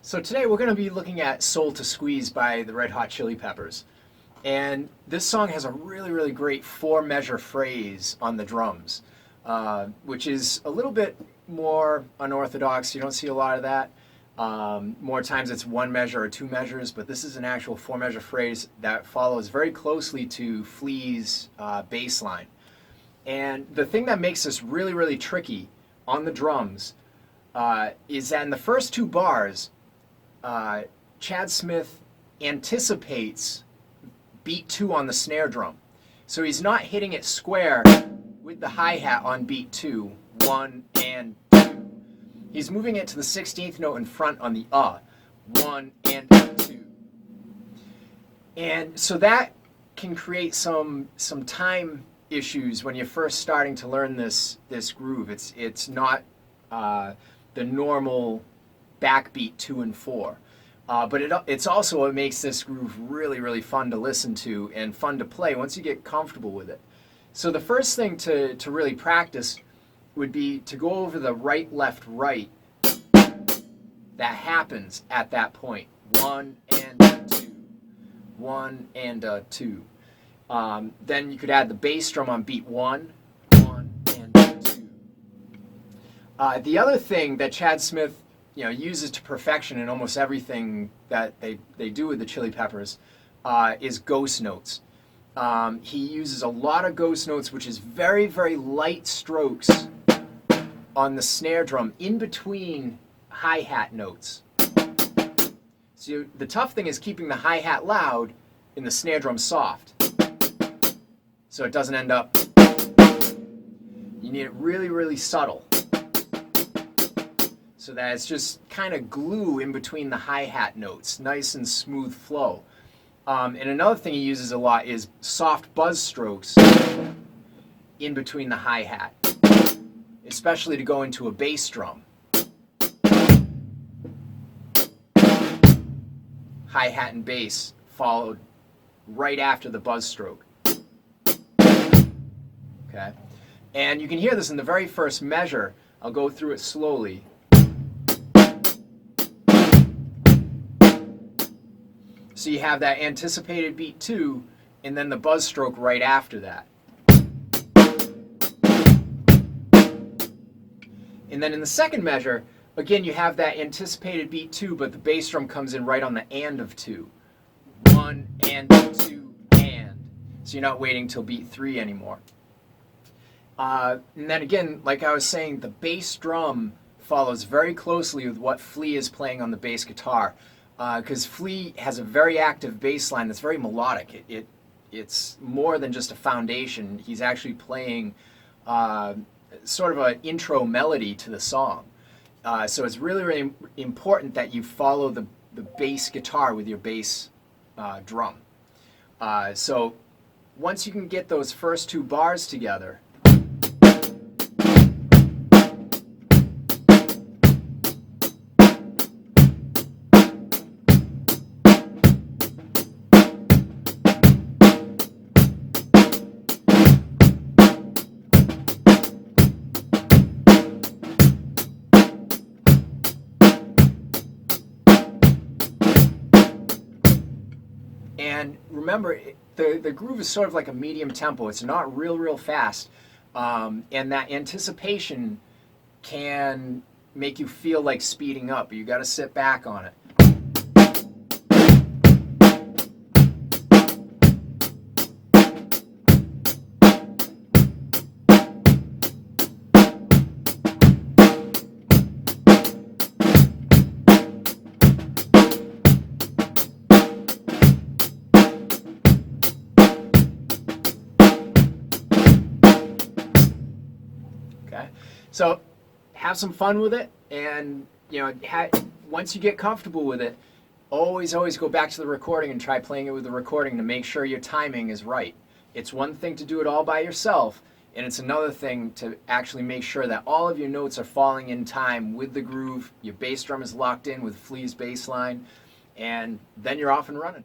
So today we're going to be looking at Soul to Squeeze by the Red Hot Chili Peppers. And this song has a really great four-measure phrase on the drums, which is a little bit more unorthodox. You don't see a lot of that. More times it's one measure or two measures, but this is an actual four-measure phrase that follows very closely to Flea's bass line. And the thing that makes this really tricky on the drums is that in the first two bars, Chad Smith anticipates beat 2 on the snare drum. So he's not hitting it square with the hi-hat on beat 2, 1 and 2. He's moving it to the 16th note in front on the 1 and 2. And so that can create some time issues when you're first starting to learn this groove. It's not the normal backbeat 2 and 4. But it's also what makes this groove really fun to listen to and fun to play once you get comfortable with it. So the first thing to really practice would be to go over the right, left, right that happens at that point. 1 and 2. 1 and 2. Then you could add the bass drum on beat 1. 1 and 2. The other thing that Chad Smith uses to perfection in almost everything that they do with the Chili Peppers is ghost notes. He uses a lot of ghost notes, which is very light strokes on the snare drum in between hi-hat notes. So the tough thing is keeping the hi-hat loud and the snare drum soft, so it doesn't end up. You need it really subtle, so that it's just kind of glue in between the hi-hat notes, nice and smooth flow. And another thing he uses a lot is soft buzz strokes in between the hi-hat, especially to go into a bass drum. Hi-hat and bass followed right after the buzz stroke. Okay, and you can hear this in the very first measure. I'll go through it slowly. So you have that anticipated beat 2, and then the buzz stroke right after that. And then in the second measure, again, you have that anticipated beat 2, but the bass drum comes in right on the and of 2. 1 and 2 and. So you're not waiting till beat 3 anymore. And then again, like I was saying, the bass drum follows very closely with what Flea is playing on the bass guitar. Because Flea has a very active bass line that's very melodic. It's more than just a foundation. He's actually playing sort of an intro melody to the song. So it's really important that you follow the bass guitar with your bass drum. So once you can get those first two bars together, and remember, the groove is sort of like a medium tempo. It's not real fast. And that anticipation can make you feel like speeding up, but you got to sit back on it. Okay, so have some fun with it, and once you get comfortable with it, always go back to the recording and try playing it with the recording to make sure your timing is right. It's one thing to do it all by yourself, and it's another thing to actually make sure that all of your notes are falling in time with the groove, your bass drum is locked in with Flea's bass line, and then you're off and running.